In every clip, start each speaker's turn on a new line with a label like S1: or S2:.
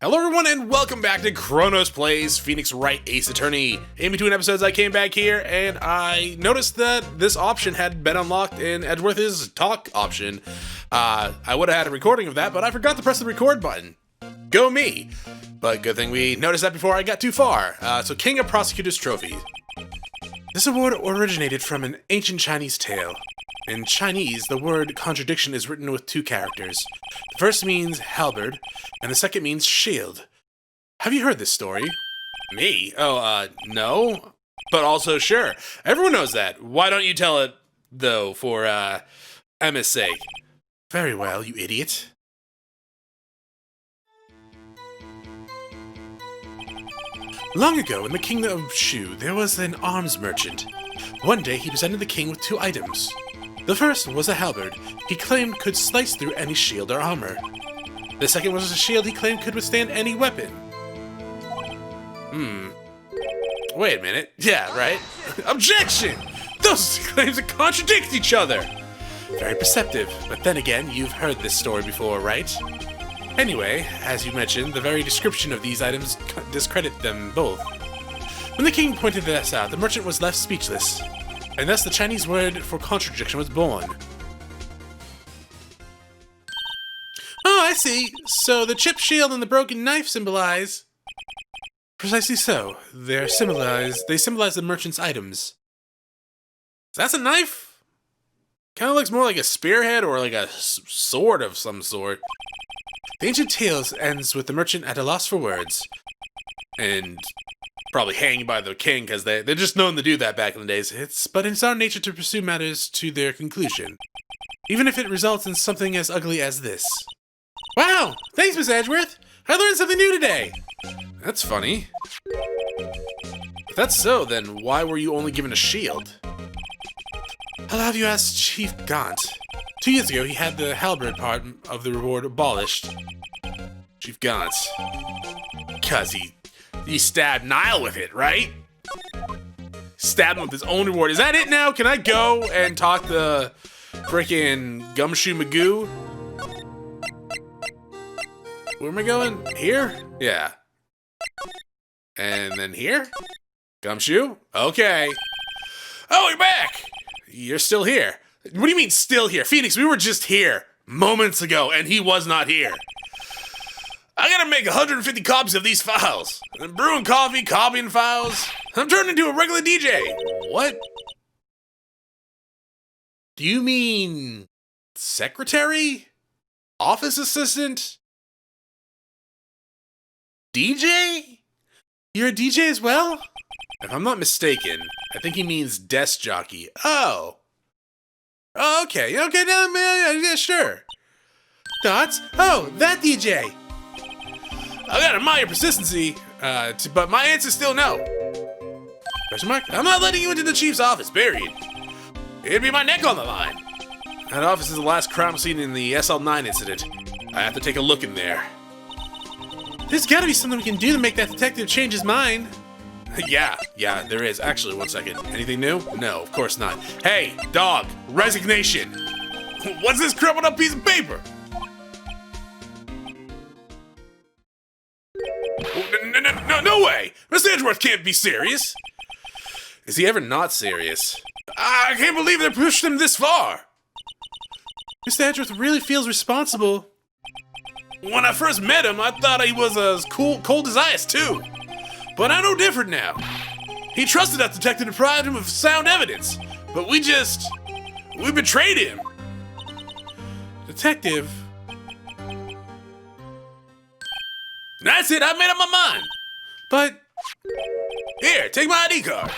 S1: Hello everyone and welcome back to Chronos Plays Phoenix Wright Ace Attorney. In between episodes I came back here and I noticed that this option had been unlocked in Edgeworth's talk option. I would have had a recording of that, but I forgot to press the record button. Go me! But good thing we noticed that before I got too far. So King of Prosecutors Trophy. This award originated from an ancient Chinese tale. In Chinese, the word contradiction is written with two characters. The first means halberd, and the second means shield. Have you heard this story? Me? No. But also, sure. Everyone knows that. Why don't you tell it, though, for, Emma's sake? Very well, you idiot. Long ago, in the kingdom of Shu, there was an arms merchant. One day, he presented the king with two items. The first was a halberd he claimed could slice through any shield or armor. The second was a shield he claimed could withstand any weapon. Wait a minute. Yeah, right? Objection! Those claims contradict each other! Very perceptive, but then again, you've heard this story before, right? Anyway, as you mentioned, the very description of these items discredit them both. When the king pointed this out, the merchant was left speechless. And thus the Chinese word for contradiction was born. Oh, I see. So the chipped shield and the broken knife symbolize... Precisely so. They symbolize the merchant's items. That's a knife? Kind of looks more like a spearhead or like a sword of some sort. The ancient tale ends with the merchant at a loss for words. And... probably hanged by the king, because they're just known to do that back in the days. But it's our nature to pursue matters to their conclusion, even if it results in something as ugly as this. Wow! Thanks, Miss Edgeworth! I learned something new today! That's funny. If that's so, then why were you only given a shield? I'll have you ask Chief Gant. 2 years ago, he had the halberd part of the reward abolished. Chief Gant. 'Cause he stabbed Niall with it, right? Stabbed him with his own reward. Is that it now? Can I go and talk to frickin' Gumshoe Magoo? Where am I going? Here? Yeah. And then here? Gumshoe? Okay. Oh, you're back! You're still here. What do you mean, still here? Phoenix, we were just here moments ago, and he was not here. I gotta make 150 copies of these files. I'm brewing coffee, copying files. I'm turning into a regular DJ. What? Do you mean secretary? Office assistant? DJ? You're a DJ as well? If I'm not mistaken, I think he means desk jockey. Oh. Okay, no, yeah, sure. Thoughts? Oh, that DJ. I gotta admire your persistency, but my answer's still no. Question mark? I'm not letting you into the chief's office, period. It'd be my neck on the line. That office is the last crime scene in the SL9 incident. I have to take a look in there. There's gotta be something we can do to make that detective change his mind. Yeah, there is. Actually, one second. Anything new? No, of course not. Hey, dog, resignation. What's this crumpled up piece of paper? No way! Mr. Edgeworth can't be serious! Is he ever not serious? I can't believe they pushed him this far! Mr. Edgeworth really feels responsible. When I first met him, I thought he was as cold as ice, too. But I know different now. He trusted that detective to provide him with sound evidence, but we betrayed him. Detective... That's it, I made up my mind. But, here, take my ID card.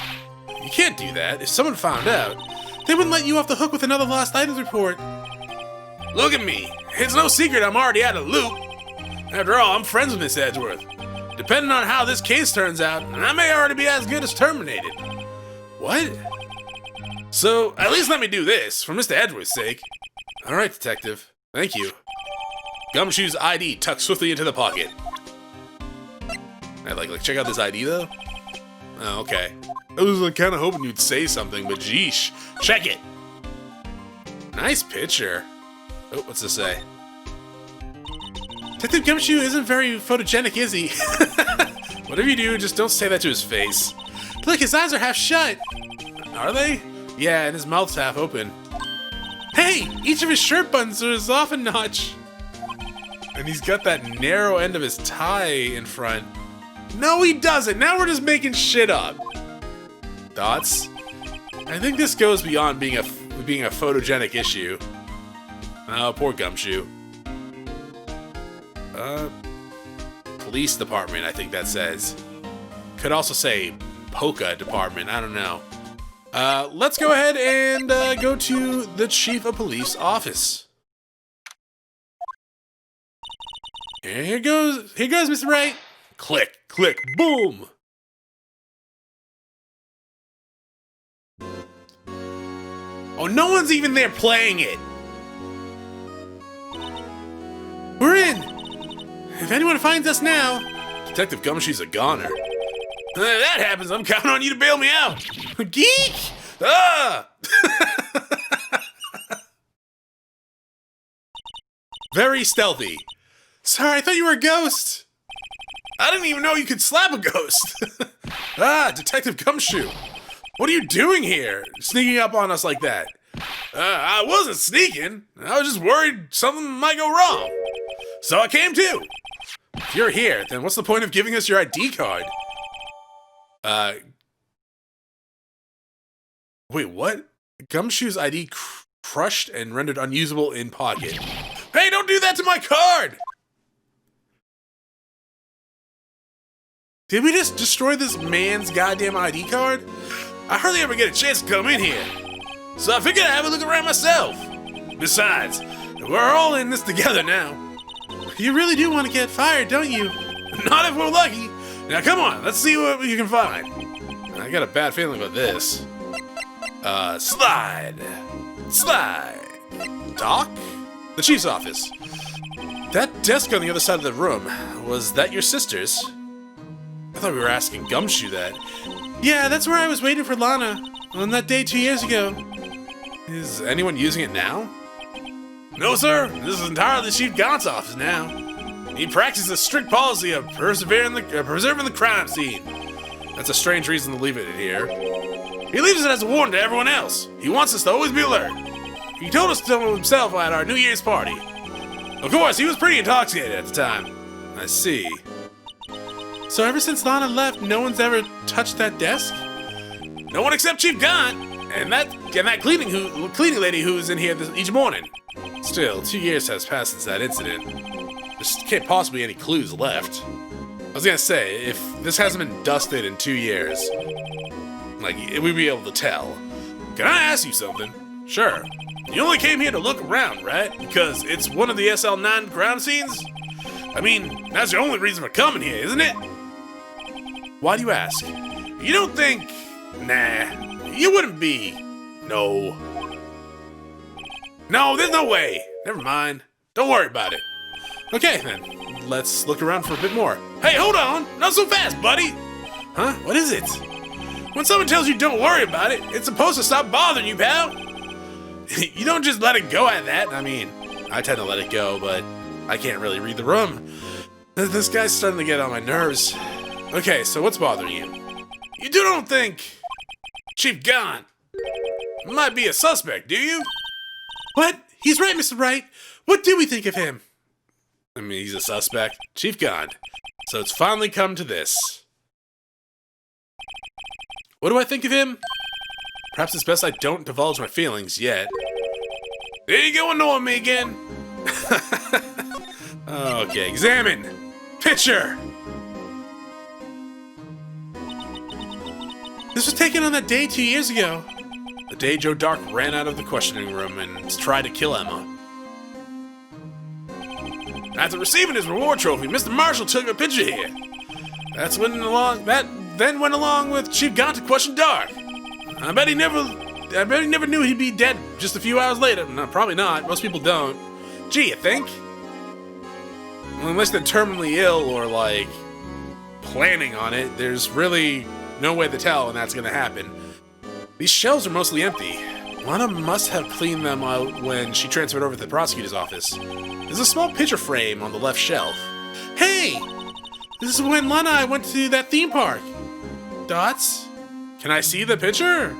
S1: You can't do that. If someone found out, they wouldn't let you off the hook with another lost items report. Look at me. It's no secret I'm already out of loot. After all, I'm friends with Miss Edgeworth. Depending on how this case turns out, I may already be as good as terminated. What? So, at least let me do this, for Mr. Edgeworth's sake. All right, detective. Thank you. Gumshoe's ID tucked swiftly into the pocket. Like, check out this ID, though? Oh, okay. I was kind of hoping you'd say something, but geesh. Check it! Nice picture. Oh, what's this say? Detective Gumshoe isn't very photogenic, is he? Whatever you do, just don't say that to his face. Look, his eyes are half shut. Are they? Yeah, and his mouth's half open. Hey, each of his shirt buttons is off a notch. And he's got that narrow end of his tie in front. No, he doesn't. Now we're just making shit up. Thoughts? I think this goes beyond being a photogenic issue. Oh, poor Gumshoe. Police department, I think that says. Could also say polka department, I don't know. Let's go ahead and go to the chief of police office. Here goes, Mr. Wright. Click, click, boom. Oh, no one's even there playing it. We're in. If anyone finds us now, Detective Gumshoe's a goner. If that happens, I'm counting on you to bail me out. Geek! Ah! Very stealthy. Sorry, I thought you were a ghost. I didn't even know you could slap a ghost. Ah, Detective Gumshoe. What are you doing here? Sneaking up on us like that? I wasn't sneaking. I was just worried something might go wrong. So I came too. If you're here, then what's the point of giving us your ID card? Wait, what? Gumshoe's ID crushed and rendered unusable in pocket. Hey, don't do that to my card! Did we just destroy this man's goddamn ID card? I hardly ever get a chance to come in here. So I figured I'd have a look around myself. Besides, we're all in this together now. You really do want to get fired, don't you? Not if we're lucky. Now come on, let's see what you can find. I got a bad feeling about this. Slide. Doc? The chief's office. That desk on the other side of the room, was that your sister's? I thought we were asking Gumshoe that. Yeah, that's where I was waiting for Lana on that day 2 years ago. Is anyone using it now? No, sir. This is entirely Chief Gant's office now. He practices a strict policy of preserving the crime scene. That's a strange reason to leave it here. He leaves it as a warning to everyone else. He wants us to always be alert. He told us so himself at our New Year's party. Of course, he was pretty intoxicated at the time. I see. So ever since Lana left, no one's ever touched that desk? No one except Chief Gant and that cleaning lady who's in here each morning. Still, 2 years has passed since that incident. There can't possibly be any clues left. I was gonna say, if this hasn't been dusted in 2 years, like, we'd be able to tell. Can I ask you something? Sure. You only came here to look around, right? Because it's one of the SL9 crime scenes? I mean, that's your only reason for coming here, isn't it? Why do you ask? You don't think... Nah, you wouldn't be... No, there's no way. Never mind. Don't worry about it. Okay, then. Let's look around for a bit more. Hey, hold on! Not so fast, buddy! Huh? What is it? When someone tells you don't worry about it, it's supposed to stop bothering you, pal. You don't just let it go at that. I mean, I tend to let it go, but I can't really read the room. This guy's starting to get on my nerves. Okay, so what's bothering you? You don't think Chief Gant might be a suspect, do you? What? He's right, Mr. Wright. What do we think of him? I mean, he's a suspect. Chief Gant. So it's finally come to this. What do I think of him? Perhaps it's best I don't divulge my feelings yet. There you go, annoying me again. Okay, examine. Picture. This was taken on that day 2 years ago. The day Joe Dark ran out of the questioning room and tried to kill Emma. After receiving his reward trophy, Mr. Marshall took a picture here. That then went along with Chief Gant to question Dark. I bet he never knew he'd be dead just a few hours later. No, probably not. Most people don't. Gee, you think? Well, unless they're terminally ill or, like, planning on it, there's really no way to tell when that's gonna happen. These shelves are mostly empty. Lana must have cleaned them out when she transferred over to the prosecutor's office. There's a small picture frame on the left shelf. Hey! This is when Lana and I went to that theme park. Dots? Can I see the picture?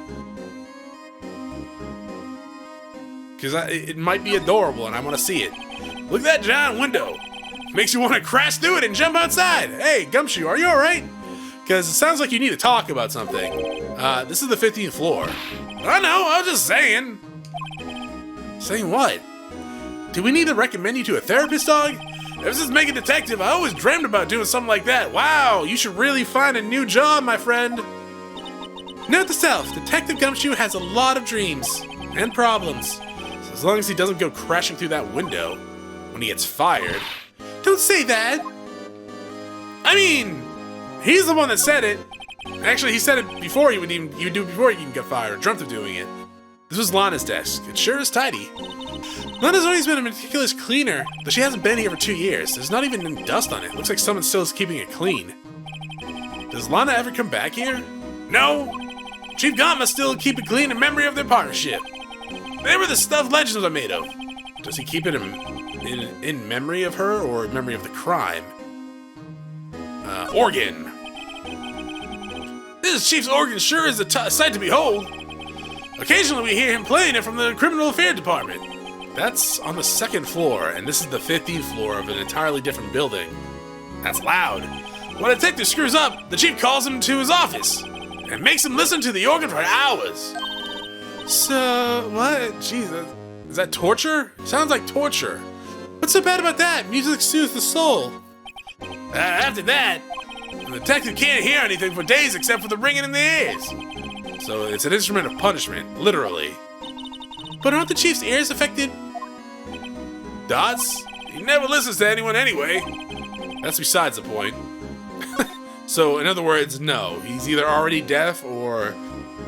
S1: Because it might be adorable and I want to see it. Look at that giant window. Makes you want to crash through it and jump outside. Hey, Gumshoe, are you alright? Because it sounds like you need to talk about something. This is the 15th floor. I know, I was just saying. Saying what? Do we need to recommend you to a therapist, dog? Ever since making detective, I always dreamed about doing something like that. Wow, you should really find a new job, my friend. Note to self, Detective Gumshoe has a lot of dreams and problems. So as long as he doesn't go crashing through that window when he gets fired. Don't say that. I mean, he's the one that said it. Actually, he said it before he would do it before he even got fired or dreamt of doing it. This was Lana's desk. It sure is tidy. Lana's always been a meticulous cleaner, but she hasn't been here for 2 years. There's not even any dust on it. Looks like someone still is keeping it clean. Does Lana ever come back here? No. Chief Gant must still keep it clean in memory of their partnership. They were the stuff legends are made of. Does he keep it in memory of her or in memory of the crime? Organ. This Chief's organ sure is a sight to behold. Occasionally we hear him playing it from the criminal affairs department. That's on the 2nd floor, and this is the 15th floor of an entirely different building. That's loud. When a detective screws up, the chief calls him to his office and makes him listen to the organ for hours. So, what? Jesus. Is that torture? Sounds like torture. What's so bad about that? Music soothes the soul. After that, the detective can't hear anything for days except for the ringing in the ears. So it's an instrument of punishment, literally. But aren't the chief's ears affected? Dots? He never listens to anyone anyway. That's besides the point. So, in other words, no. He's either already deaf or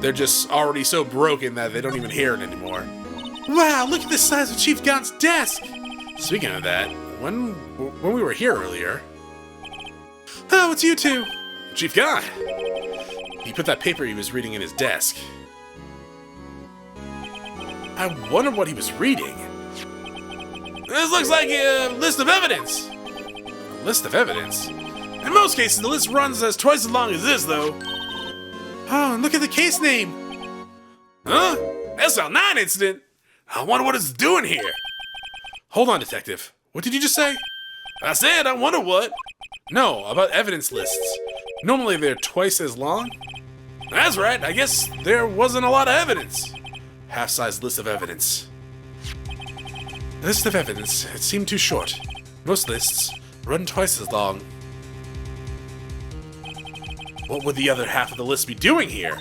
S1: they're just already so broken that they don't even hear it anymore. Wow, look at the size of Chief Gant's desk! Speaking of that, when we were here earlier... Oh, it's you two! Chief Gant! He put that paper he was reading in his desk. I wonder what he was reading. This looks like a list of evidence. A list of evidence? In most cases, the list runs as twice as long as this, though. Oh, and look at the case name. Huh? SL9 incident? I wonder what it's doing here. Hold on, detective. What did you just say? I said, I wonder what. No, about evidence lists. Normally they're twice as long. That's right, I guess there wasn't a lot of evidence. Half-sized list of evidence. List of evidence. It seemed too short. Most lists run twice as long. What would the other half of the list be doing here?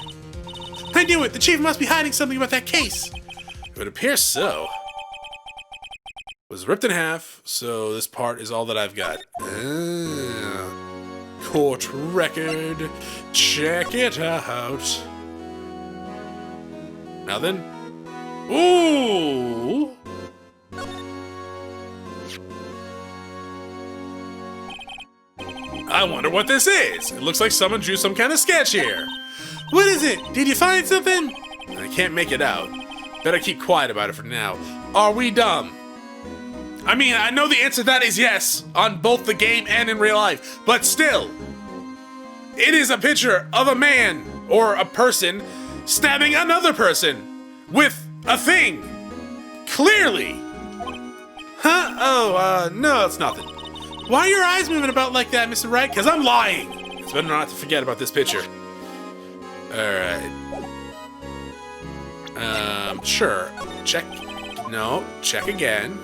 S1: I knew it! The chief must be hiding something about that case! It would appear so. It was ripped in half, so this part is all that I've got. Court record. Check it out. Now then. Ooh! I wonder what this is. It looks like someone drew some kind of sketch here. What is it? Did you find something? I can't make it out. Better keep quiet about it for now. Are we dumb? I mean, I know the answer to that is yes, on both the game and in real life, but still. It is a picture of a man, or a person, stabbing another person with a thing. Clearly. Huh? Oh, no, it's nothing. Why are your eyes moving about like that, Mr. Wright? Because I'm lying. It's better not to forget about this picture. Alright. Sure. Check. No, check again.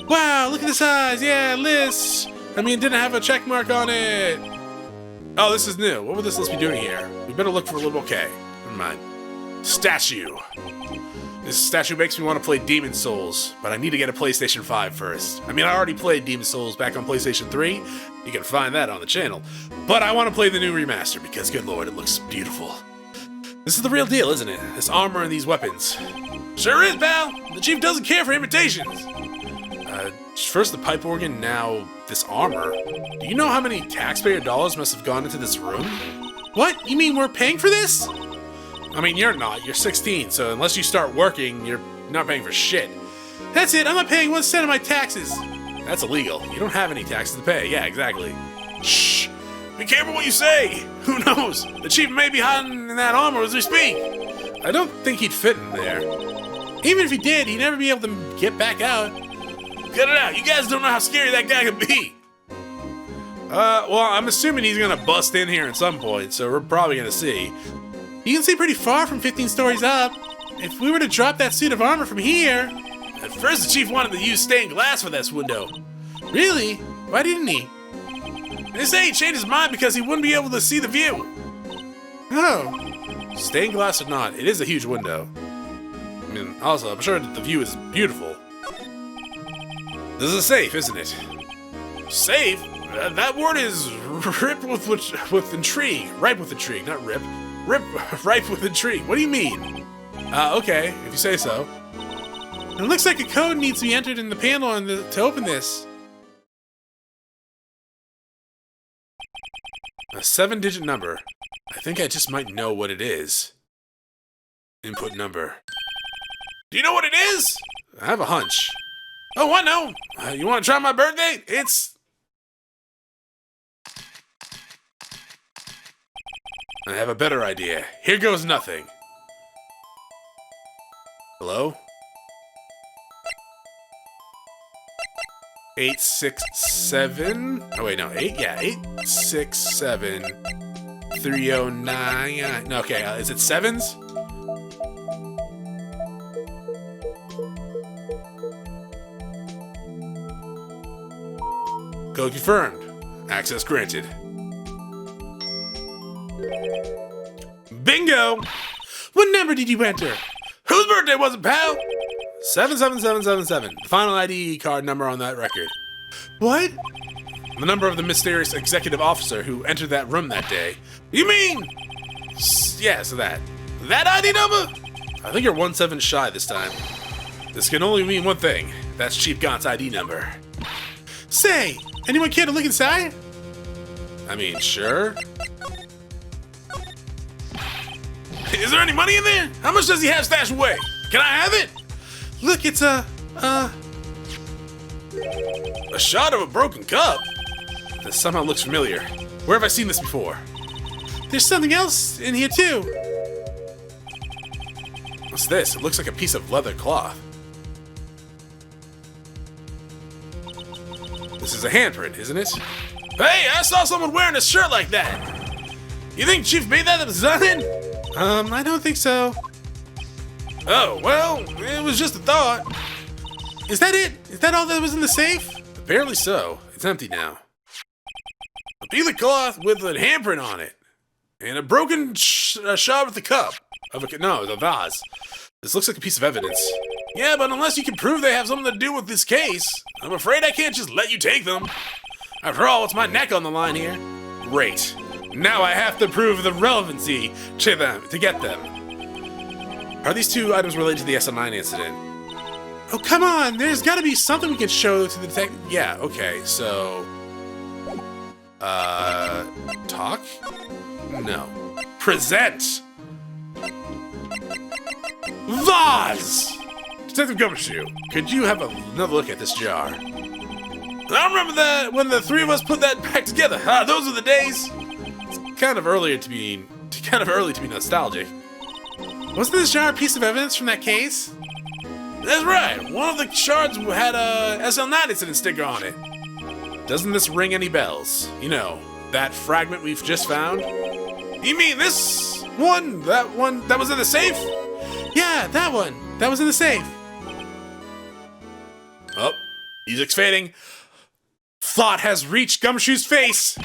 S1: Wow, look at the size. Yeah, list. I mean, it didn't have a check mark on it. Oh, this is new. What would this list be doing here? We better look for a little... Okay, never mind. Statue. This statue makes me want to play Demon's Souls, but I need to get a PlayStation 5 first. I mean, I already played Demon's Souls back on PlayStation 3. You can find that on the channel. But I want to play the new remaster because, good lord, it looks beautiful. This is the real deal, isn't it? This armor and these weapons. Sure is, pal. The chief doesn't care for imitations. First the pipe organ, now this armor. Do you know how many taxpayer dollars must have gone into this room? What? You mean we're paying for this? I mean, you're not. You're 16, so unless you start working, you're not paying for shit. That's it. I'm not paying 1 cent of my taxes. That's illegal. You don't have any taxes to pay. Yeah, exactly. Shh. Be careful what you say. Who knows? The chief may be hiding in that armor as we speak. I don't think he'd fit in there. Even if he did, he'd never be able to get back out. Cut it out. You guys don't know how scary that guy could be. Well, I'm assuming he's gonna bust in here at some point, so we're probably gonna see. You can see pretty far from 15 stories up. If we were to drop that suit of armor from here... At first, the chief wanted to use stained glass for this window. Really? Why didn't he? They say he changed his mind because he wouldn't be able to see the view. Oh. Stained glass or not, it is a huge window. I mean, also, I'm sure that the view is beautiful. This is a safe, isn't it? Safe? That word is ripe with intrigue. Ripe with intrigue, not rip. Ripe with intrigue. What do you mean? Okay, if you say so. It looks like a code needs to be entered in the panel to open this. A 7-digit number. I think I just might know what it is. Input number. Do you know what it is? I have a hunch. Oh, I know. You want to try my birthday? I have a better idea. Here goes nothing. Hello? 867. Oh wait, no, 8. Yeah, 867 309. No, okay. Is it sevens? Code confirmed. Access granted. Bingo! What number did you enter? Whose birthday was it, pal? 77777. The final ID card number on that record. What? The number of the mysterious executive officer who entered that room that day. You mean? Yeah, so that. That ID number? I think you're 1-7 shy this time. This can only mean one thing. That's Chief Gant's ID number. Say, anyone care to look inside? I mean, sure. Is there any money in there? How much does he have stashed away? Can I have it? Look, it's a shot of a broken cup? This somehow looks familiar. Where have I seen this before? There's something else in here, too. What's this? It looks like a piece of leather cloth. This is a handprint, isn't it? Hey, I saw someone wearing a shirt like that. You think Chief made that design? I don't think so. Oh, well, it was just a thought. Is that it? Is that all that was in the safe? Apparently so. It's empty now. A piece of cloth with a handprint on it. And a broken shot with the cup. No, the vase. This looks like a piece of evidence. Yeah, but unless you can prove they have something to do with this case, I'm afraid I can't just let you take them. After all, it's my neck on the line here. Great. Now I have to prove the relevancy to them, to get them. Are these two items related to the SM9 incident? Oh, come on! There's gotta be something we can show to the detective. Yeah, okay, so... talk? No. Present! Vase! Detective Gumshoe, could you have another look at this jar? I remember that when the three of us put that back together. Those are the days. It's kind of early to be nostalgic. Wasn't this jar a piece of evidence from that case? That's right. One of the shards had a SL9 incident sticker on it. Doesn't this ring any bells? You know, that fragment we've just found? You mean this one? That one that was in the safe? Yeah, that one. That was in the safe. Oh, music's fading. Thought has reached Gumshoe's face.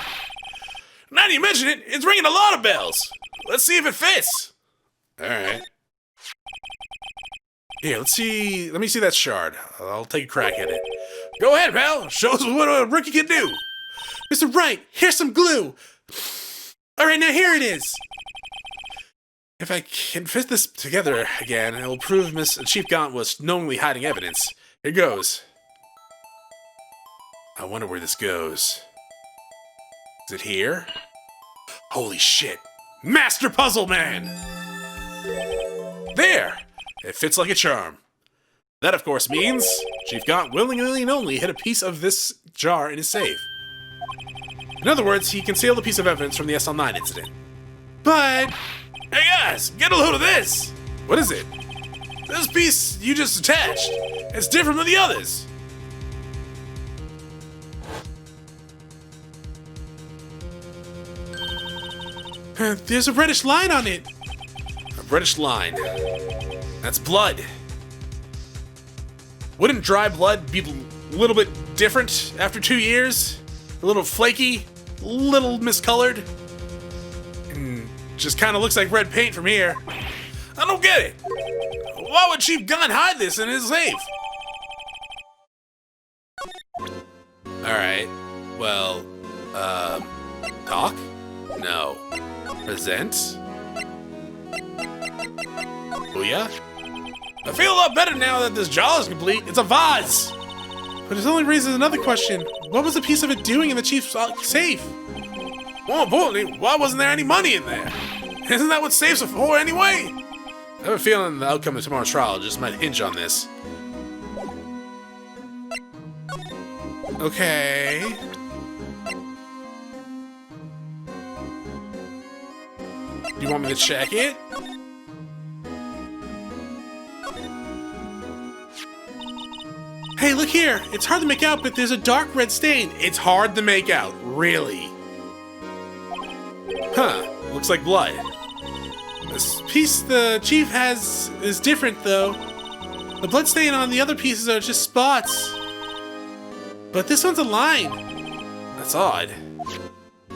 S1: Now that you mention it, it's ringing a lot of bells. Let's see if it fits. Alright. Here, let me see that shard. I'll take a crack at it. Go ahead, pal. Show us what a rookie can do. Mr. Wright, here's some glue. Alright, now here it is. If I can fit this together again, it will prove Chief Gant was knowingly hiding evidence. Here goes. I wonder where this goes. Is it here? Holy shit. Master Puzzle Man! There! It fits like a charm. That, of course, means Chief Gant willingly and only hid a piece of this jar in his safe. In other words, he concealed a piece of evidence from the SL9 incident. But... Hey guys, get a load of this! What is it? This piece you just attached. It's different from the others. There's a reddish line on it. A reddish line. That's blood. Wouldn't dry blood be a little bit different after 2 years? A little flaky? A little miscolored? And just kind of looks like red paint from here. I don't get it. Why would Chief Gant hide this in his safe? Alright. Well, talk? No. Present? Booyah? I feel a lot better now that this jar is complete. It's a vase! But it only raises another question. What was a piece of it doing in the chief's safe? More importantly, why wasn't there any money in there? Isn't that what safes are for anyway? I have a feeling the outcome of tomorrow's trial just might hinge on this. Okay. You want me to check it? Hey, look here! It's hard to make out, but there's a dark red stain. It's hard to make out, really. Huh, looks like blood. This piece the chief has is different, though. The blood stain on the other pieces are just spots. But this one's a line. That's odd. I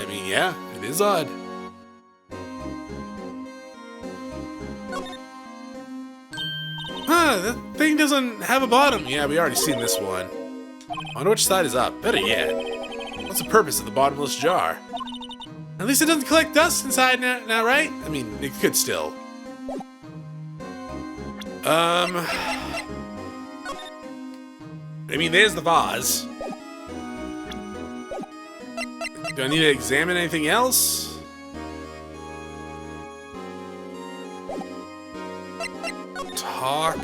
S1: mean, yeah, it is odd. Huh, that thing doesn't have a bottom. Yeah, we already seen this one. I wonder which side is up. Better yet, what's the purpose of the bottomless jar? At least it doesn't collect dust inside now, right? I mean, it could still. I mean, there's the vase. Do I need to examine anything else? Talk.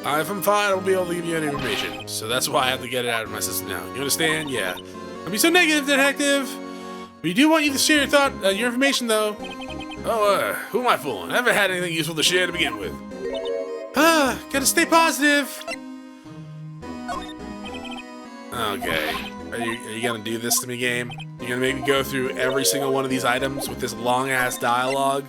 S1: If I'm fine, I won't be able to give you any information. So that's why I have to get it out of my system now. You understand? Yeah. Don't be so negative, detective. We do want you to share your information, though. Oh, who am I fooling? I haven't had anything useful to share to begin with. Gotta stay positive. Okay. Are you gonna do this to me, game? You gonna make me go through every single one of these items with this long-ass dialogue?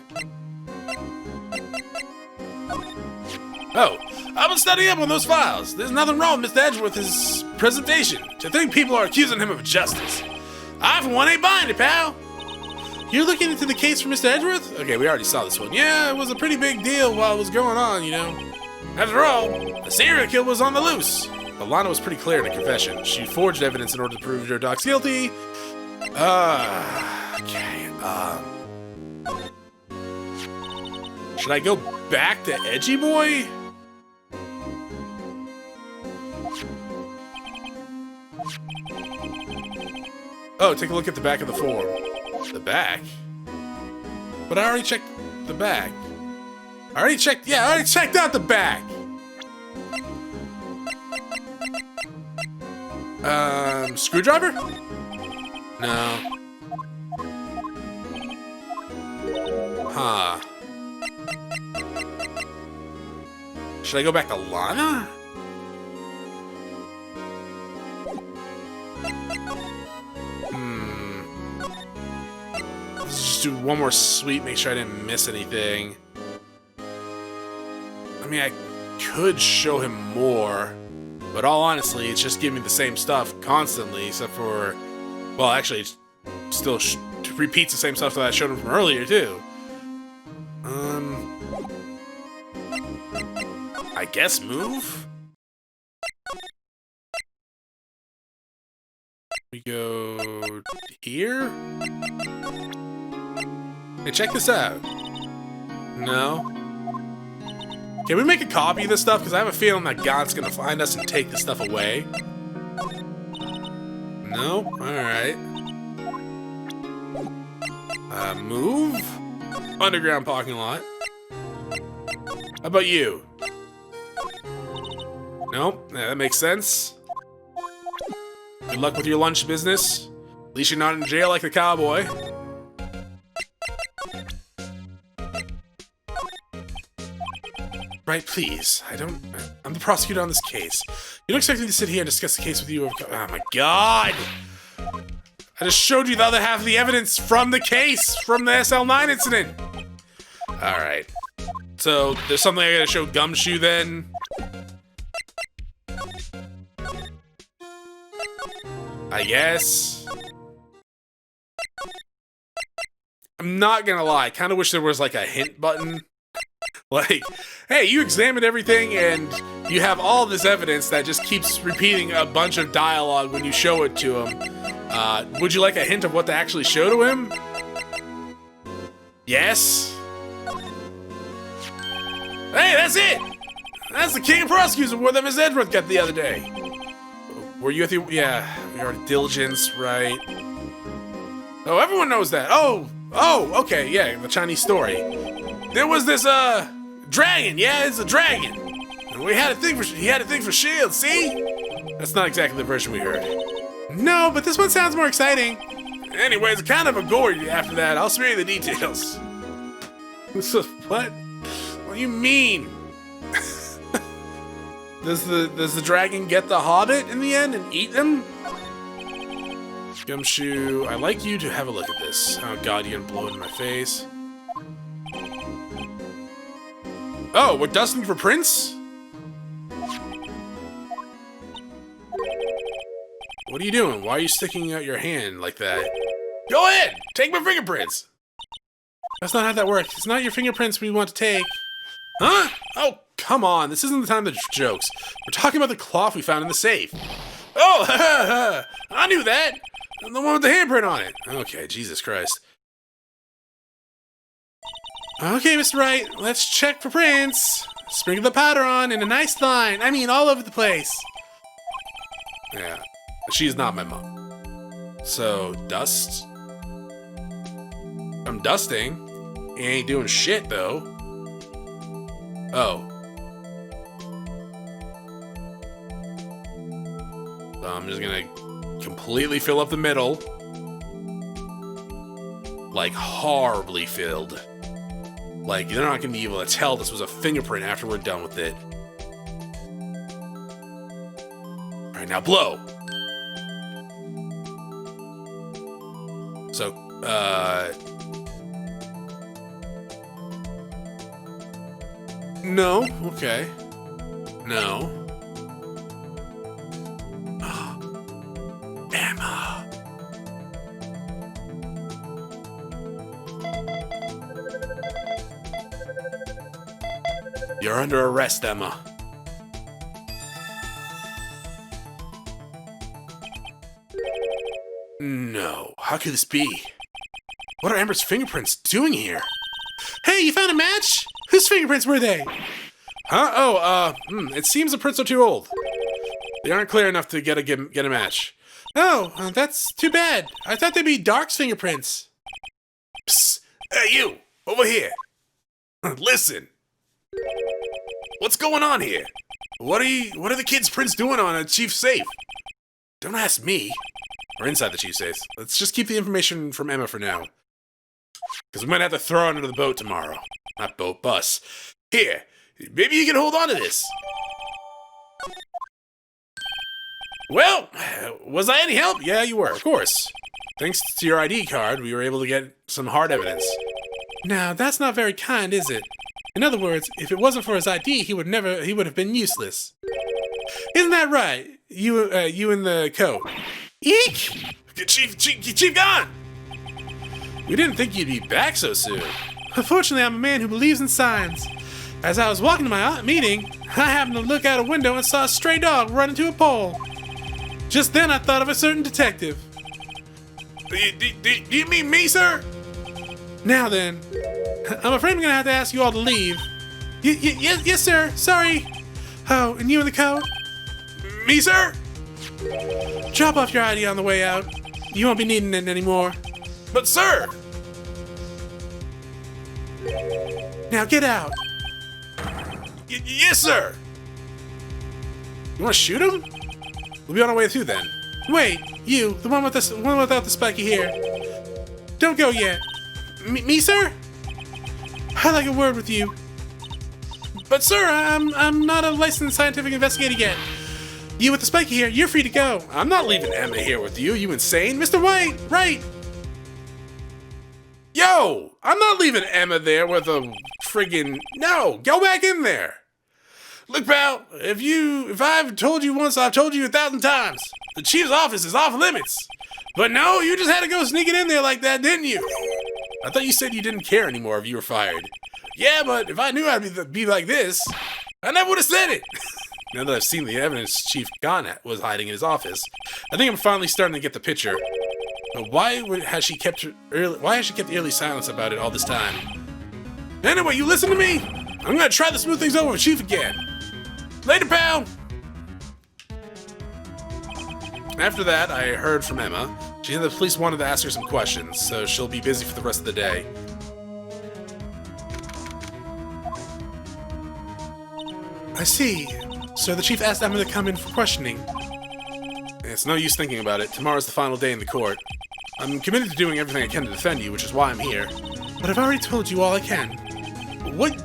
S1: Oh, I've been studying up on those files. There's nothing wrong with Mr. Edgeworth's presentation. To think people are accusing him of injustice. I, for one, ain't buying it, pal. You're looking into the case for Mr. Edgeworth? Okay, we already saw this one. Yeah, it was a pretty big deal while it was going on, you know. After all, a serial killer was on the loose. But Lana was pretty clear in her confession. She forged evidence in order to prove your doc's guilty. Okay, should I go back to Edgy Boy? Oh, take a look at the back of the form. The back? But I already checked the back. I already checked out the back! Screwdriver? No. Huh. Should I go back to Lana? Let's just do one more sweep, make sure I didn't miss anything. I mean, I could show him more, but all honestly, it's just giving me the same stuff constantly, except for, well, actually, it still repeats the same stuff that I showed him from earlier, too. I guess move? We go here? Hey, check this out. No. Can we make a copy of this stuff? Because I have a feeling that Gant's gonna find us and take this stuff away. No? Alright. Move? Underground parking lot. How about you? Nope, yeah, that makes sense. Good luck with your lunch business. At least you're not in jail like the cowboy. Right, please. I'm the prosecutor on this case. You don't expect me to sit here and discuss the case with you. Oh my god! I just showed you the other half of the evidence from the case, from the SL9 incident. Alright. So, there's something I gotta show Gumshoe then? I guess. I'm not gonna lie, I kinda wish there was like a hint button. Like, hey, you examined everything and you have all this evidence that just keeps repeating a bunch of dialogue when you show it to him. Would you like a hint of what to actually show to him? Yes? Hey, that's it! That's the king of prosecutors award that Miss Edgeworth got the other day. Were you at the... Yeah, your diligence, right. Oh, everyone knows that. Oh, okay, yeah, the Chinese story. There was this, dragon, yeah, it's a dragon. And he had a thing for shields, see? That's not exactly the version we heard. No, but this one sounds more exciting. Anyways, kind of a gory after that. I'll spare you the details. What? What do you mean? Does the dragon get the hobbit in the end and eat them? Gumshoe, I'd like you to have a look at this. Oh god, you're gonna blow it in my face. Oh, we're dusting for prints? What are you doing? Why are you sticking out your hand like that? Go ahead! Take my fingerprints! That's not how that works. It's not your fingerprints we want to take. Huh? Oh, come on. This isn't the time for jokes. We're talking about the cloth we found in the safe. Oh, I knew that! The one with the handprint on it. Okay, Jesus Christ. Okay, Mr. Wright, let's check for prints. Sprinkle the powder on in a nice line. I mean, all over the place. Yeah, she's not my mom. So, dust. I'm dusting. He ain't doing shit, though. Oh. So I'm just gonna completely fill up the middle. Like, horribly filled. Like, they're not gonna be able to tell this was a fingerprint after we're done with it. Alright, now blow! So, no, okay. No. Emma! You're under arrest, Emma. No, how could this be? What are Amber's fingerprints doing here? Hey, you found a match? Whose fingerprints were they? Huh? Oh, it seems the prints are too old. They aren't clear enough to get a match. Oh, that's too bad. I thought they'd be Dark's fingerprints. Psst. Hey, you! Over here! Listen! What's going on here? What are the kids' prints doing on a chief's safe? Don't ask me. Or inside the chief's safe. Let's just keep the information from Emma for now. Because we might have to throw it under the boat tomorrow. Not boat, bus. Here, maybe you can hold on to this. Well, was I any help? Yeah, you were, of course. Thanks to your ID card, we were able to get some hard evidence. Now, that's not very kind, is it? In other words, if it wasn't for his ID, he would have been useless. Isn't that right? You in the coat. Eek! Chief Gant! We didn't think you'd be back so soon. Unfortunately, I'm a man who believes in signs. As I was walking to my meeting, I happened to look out a window and saw a stray dog run into a pole. Just then, I thought of a certain detective. Do you mean me, sir? Now then, I'm afraid I'm gonna have to ask you all to leave. Yes, sir. Sorry. Oh, and you in the coat? Me, sir? Drop off your ID on the way out. You won't be needing it anymore. But, sir! Now get out. Yes, sir! You want to shoot him? We'll be on our way through then. Wait, you, the one without the spiky hair. Don't go yet. Me, sir? I'd like a word with you. But sir, I'm not a licensed scientific investigator yet. You with the spiky hair, you're free to go. I'm not leaving Emma here with you. You insane? Mr. White, right? Yo, I'm not leaving Emma there with a friggin'... No, go back in there. Look, pal, if I've told you once, I've told you 1,000 times. The chief's office is off limits. But no, you just had to go sneaking in there like that, didn't you? I thought you said you didn't care anymore if you were fired. Yeah, but if I knew I'd be like this, I never would have said it. Now that I've seen the evidence Chief Gant was hiding in his office, I think I'm finally starting to get the picture. But why has she kept eerily silence about it all this time? Anyway, you listen to me. I'm gonna try to smooth things over with Chief again. Later, pal. After that, I heard from Emma. She said the police wanted to ask her some questions, so she'll be busy for the rest of the day. I see. So the chief asked Emma to come in for questioning. It's no use thinking about it. Tomorrow's the final day in the court. I'm committed to doing everything I can to defend you, which is why I'm here. But I've already told you all I can. What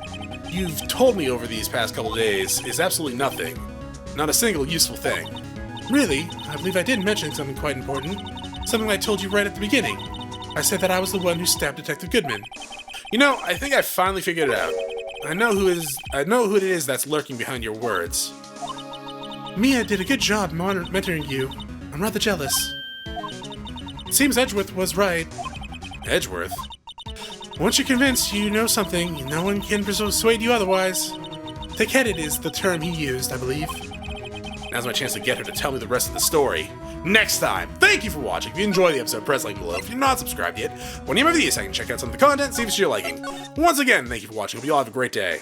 S1: you've told me over these past couple days is absolutely nothing. Not a single useful thing. Really, I believe I did mention something quite important. Something I told you right at the beginning. I said that I was the one who stabbed Detective Goodman. You know, I think I finally figured it out. I know who it is that's lurking behind your words. Mia did a good job mentoring you. I'm rather jealous. It seems Edgeworth was right. Edgeworth? Once you're convinced you know something, no one can persuade you otherwise. Thick-headed is the term he used, I believe. Now's my chance to get her to tell me the rest of the story. Next time! Thank you for watching. If you enjoyed the episode, press like below. If you're not subscribed yet, when you have my videos, I can check out some of the content, see if it's your liking. Once again, thank you for watching. Hope you all have a great day.